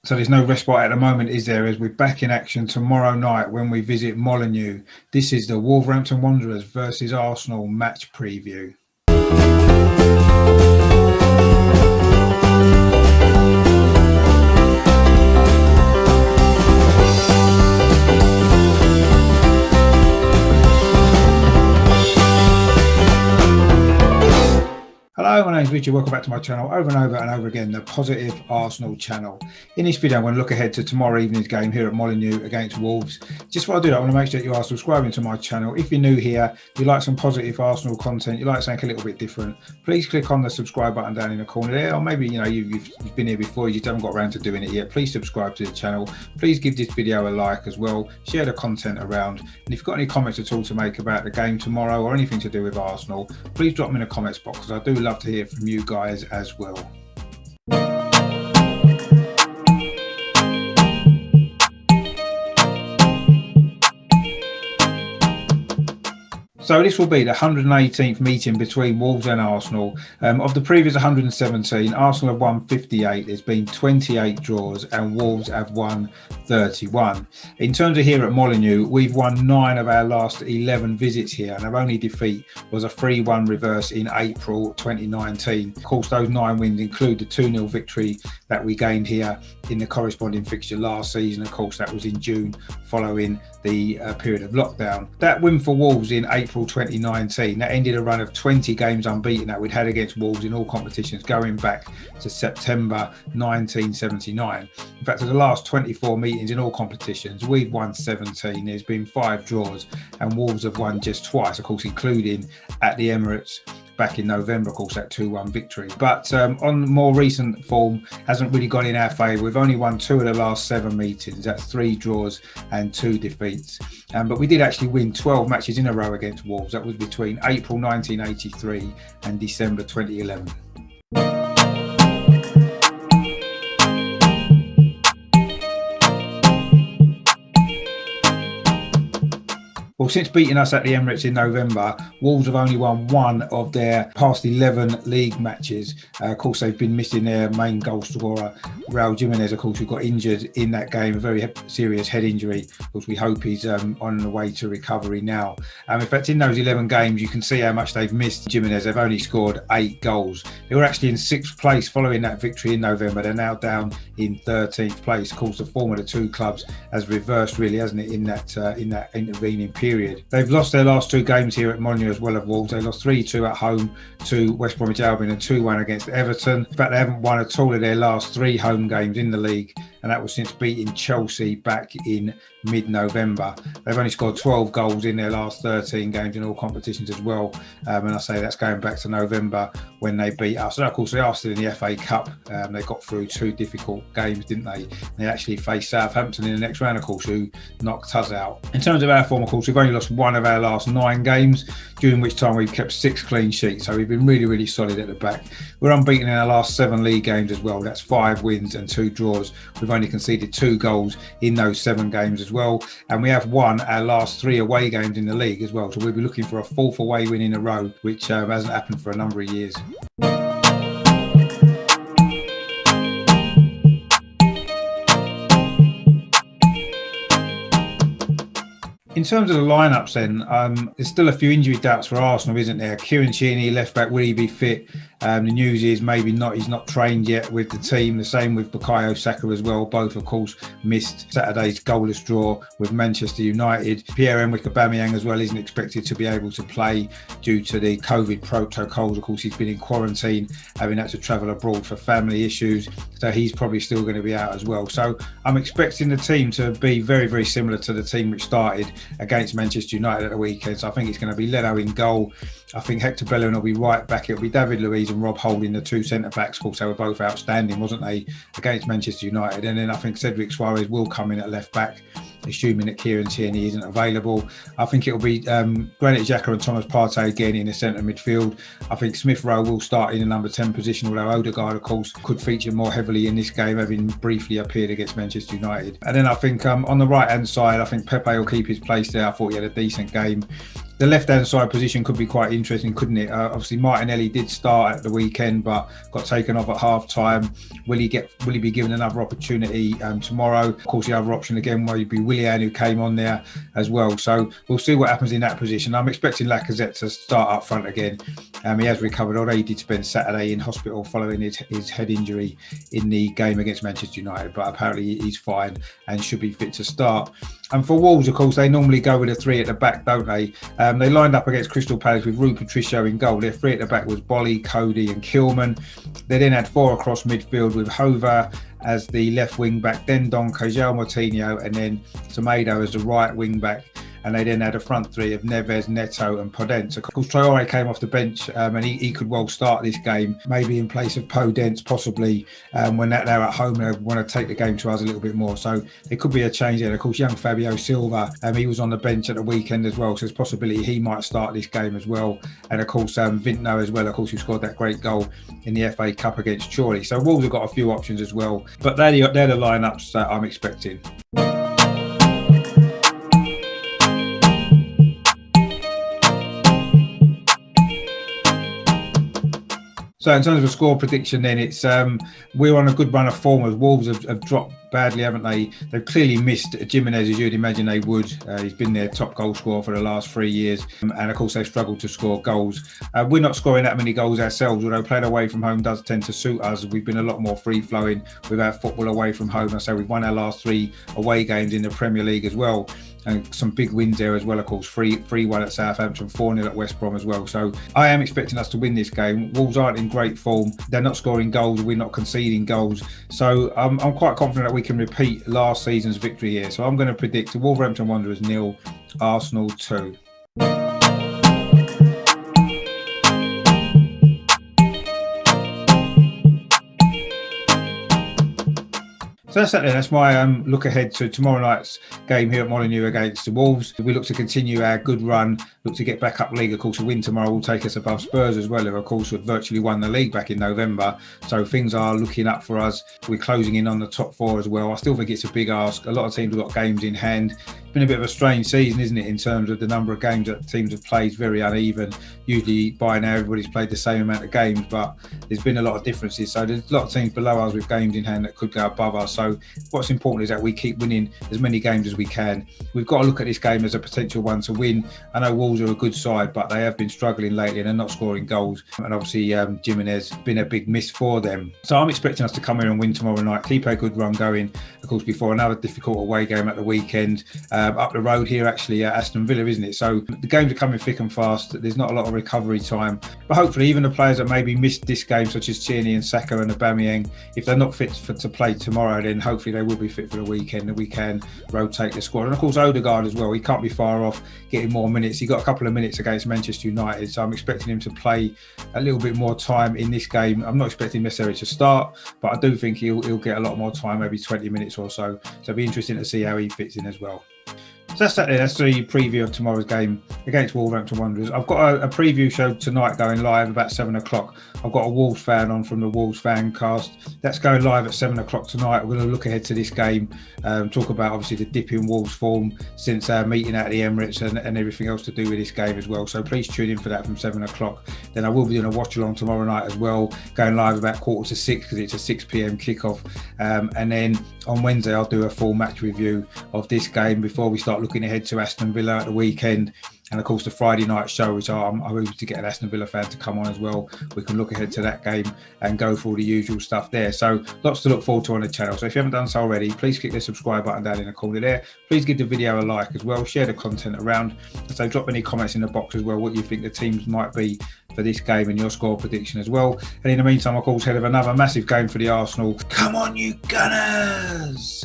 So there's no respite at the moment, is there? As we're back in action tomorrow night when we visit Molineux. This is the Wolverhampton Wanderers versus Arsenal match preview. Hello, my name is Richard. Welcome back to my channel over and over again, the Positive Arsenal channel. In this video, I'm going to look ahead to tomorrow evening's game here at Molineux against Wolves. Just while I do that, I want to make sure that you are subscribing to my channel. If you're new here, you like some positive Arsenal content, you like something a little bit different, please click on the subscribe button down in the corner there. Or maybe you've been here before, you just haven't got around to doing it yet. Please subscribe to the channel. Please give this video a like as well. Share the content around. And if you've got any comments at all to make about the game tomorrow or anything to do with Arsenal, please drop them in the comments box, because I do love to hear from you guys as well. So this will be the 118th meeting between Wolves and Arsenal. Of the previous 117, Arsenal have won 58. There's been 28 draws and Wolves have won 31. In terms of here at Molineux, we've won 9 of our last 11 visits here, and our only defeat was a 3-1 reverse in April 2019. Of course, those 9 wins include the 2-0 victory that we gained here in the corresponding fixture last season. Of course, that was in June following the period of lockdown. That win for Wolves in April 2019, that ended a run of 20 games unbeaten that we'd had against Wolves in all competitions going back to September 1979. In fact, for the last 24 meetings in all competitions, we've won 17. There's been 5 draws and Wolves have won just twice, of course, including at the Emirates back in November, of course, that 2-1 victory. But on more recent form, hasn't really gone in our favour. We've only won 2 of the last 7 meetings. That's 3 draws and 2 defeats. But we did actually win 12 matches in a row against Wolves. That was between April 1983 and December 2011. Well, since beating us at the Emirates in November, Wolves have only won 1 of their past 11 league matches. Of course, they've been missing their main goal scorer, Raul Jimenez, of course, who got injured in that game, a very serious head injury. Of course, we hope he's on the way to recovery now. In fact, in those 11 games, you can see how much they've missed Jimenez. They've only scored 8 goals. They were actually in 6th place following that victory in November. They're now down in 13th place. Of course, the form of the 2 clubs has reversed, really, hasn't it, in that intervening period. They've lost their last 2 games here at Molineux as well as Wolves. They lost 3-2 at home to West Bromwich Albion and 2-1 against Everton. In fact, they haven't won at all of their last 3 home games in the league, and that was since beating Chelsea back in mid-November. They've only scored 12 goals in their last 13 games in all competitions as well. And I say that's going back to November when they beat us. And of course, they are still in the FA Cup. They got through 2 difficult games, didn't they? They actually faced Southampton in the next round, of course, who knocked us out. In terms of our form, of course, we've only lost 1 of our last 9 games, during which time we've kept 6 clean sheets. So we've been really, really solid at the back. We're unbeaten in our last 7 league games as well. That's 5 wins and 2 draws. We've only conceded 2 goals in those 7 games as well. And we have won our last 3 away games in the league as well. So we'll be looking for a 4th away win in a row, which hasn't happened for a number of years. In terms of the lineups then, there's still a few injury doubts for Arsenal, isn't there? Kieran Tierney, left back, will he be fit? The news is maybe not. He's not trained yet with the team. The same with Bukayo Saka as well. Both, of course, missed Saturday's goalless draw with Manchester United. Pierre-Emerick Aubameyang as well isn't expected to be able to play due to the COVID protocols. Of course, he's been in quarantine, having had to travel abroad for family issues. So he's probably still going to be out as well. So I'm expecting the team to be very, very similar to the team which started against Manchester United at the weekend. So I think it's going to be Leno in goal. I think Hector Bellerin will be right back. It'll be David Luiz and Rob Holding, the 2 centre-backs. Of course, they were both outstanding, wasn't they, against Manchester United. And then I think Cedric Suarez will come in at left back, assuming that Kieran Tierney isn't available. I think it'll be Granit Xhaka and Thomas Partey again in the centre midfield. I think Smith Rowe will start in the number 10 position, although Odegaard, of course, could feature more heavily in this game, having briefly appeared against Manchester United. And then I think on the right-hand side, I think Pepe will keep his place there. I thought he had a decent game. The left-hand side position could be quite interesting, couldn't it? Obviously, Martinelli did start at the weekend, but got taken off at half-time. Will he be given another opportunity tomorrow? Of course, the other option again would be Willian, who came on there as well. So we'll see what happens in that position. I'm expecting Lacazette to start up front again. He has recovered, although he did spend Saturday in hospital following his head injury in the game against Manchester United. But apparently he's fine and should be fit to start. And for Wolves, of course, they normally go with a three at the back, don't they? They lined up against Crystal Palace with Rui Patricio in goal. Their three at the back was Bolly, Cody and Kilman. They then had four across midfield with Hova as the left wing back, then Don Cajal Martinho, and then Tomato as the right wing back. And they then had a front three of Neves, Neto and Podence. Of course, Traore came off the bench and he could well start this game, maybe in place of Podence, possibly when they're at home and they want to take the game to us a little bit more. So there could be a change there. Of course, young Fabio Silva, he was on the bench at the weekend as well. So there's a possibility he might start this game as well. And of course, Vintno as well, of course, who scored that great goal in the FA Cup against Chorley. So Wolves have got a few options as well. But they're the lineups that I'm expecting. So in terms of a score prediction, then it's we're on a good run of form as Wolves have dropped badly, haven't they? They've clearly missed Jimenez, as you'd imagine they would. He's been their top goal scorer for the last 3 years, and of course they've struggled to score goals. We're not scoring that many goals ourselves, although playing away from home does tend to suit us. We've been a lot more free flowing with our football away from home. So we've won our last 3 away games in the Premier League as well. And some big wins there as well, of course. 3-1 at Southampton, 4-0 at West Brom as well. So I am expecting us to win this game. Wolves aren't in great form. They're not scoring goals. We're not conceding goals. So I'm quite confident that we can repeat last season's victory here. So I'm going to predict Wolverhampton Wanderers 0, Arsenal 2. So that's it then. That's my look ahead to tomorrow night's game here at Molineux against the Wolves. We look to continue our good run, look to get back up league. Of course, a win tomorrow will take us above Spurs as well, who of course had virtually won the league back in November. So things are looking up for us. We're closing in on the top 4 as well. I still think it's a big ask. A lot of teams have got games in hand. It's been a bit of a strange season, isn't it, in terms of the number of games that teams have played. Very uneven. Usually by now everybody's played the same amount of games, but there's been a lot of differences. So there's a lot of teams below us with games in hand that could go above us. So what's important is that we keep winning as many games as we can. We've got to look at this game as a potential one to win. I know Wolves are a good side, but they have been struggling lately and they're not scoring goals. And obviously Jimenez been a big miss for them. So I'm expecting us to come here and win tomorrow night, keep a good run going, of course, before another difficult away game at the weekend. Up the road here actually at Aston Villa, isn't it? So the games are coming thick and fast. There's not a lot of recovery time, but hopefully even the players that maybe missed this game, such as Tierney and Saka and Aubameyang, if they're not fit to play tomorrow, then hopefully they will be fit for the weekend and we can rotate the squad. And of course Odegaard as well, he can't be far off getting more minutes. He got a couple of minutes against Manchester United, so I'm expecting him to play a little bit more time in this game. I'm not expecting necessarily to start, but I do think he'll get a lot more time, maybe 20 minutes or so. So it'll be interesting to see how he fits in as well. So that's it. That's the preview of tomorrow's game against Wolverhampton Wanderers. I've got a preview show tonight going live about 7 o'clock. I've got a Wolves fan on from the Wolves fan cast. That's going live at 7 o'clock tonight. We're going to look ahead to this game, talk about obviously the dip in Wolves form since our meeting at the Emirates and everything else to do with this game as well. So please tune in for that from 7 o'clock. Then I will be doing a watch along tomorrow night as well, going live about 5:45 because it's a 6 p.m. kickoff. And then on Wednesday, I'll do a full match review of this game before we start looking ahead to Aston Villa at the weekend. And of course the Friday night show, which I'm hoping to get an Aston Villa fan to come on as well. We can look ahead to that game and go through all the usual stuff there. So lots to look forward to on the channel. So if you haven't done so already, please click the subscribe button down in the corner there. Please give the video a like as well. Share the content around. And so drop any comments in the box as well, what you think the teams might be for this game and your score prediction as well. And in the meantime, of course, head of another massive game for the Arsenal. Come on, you Gunners!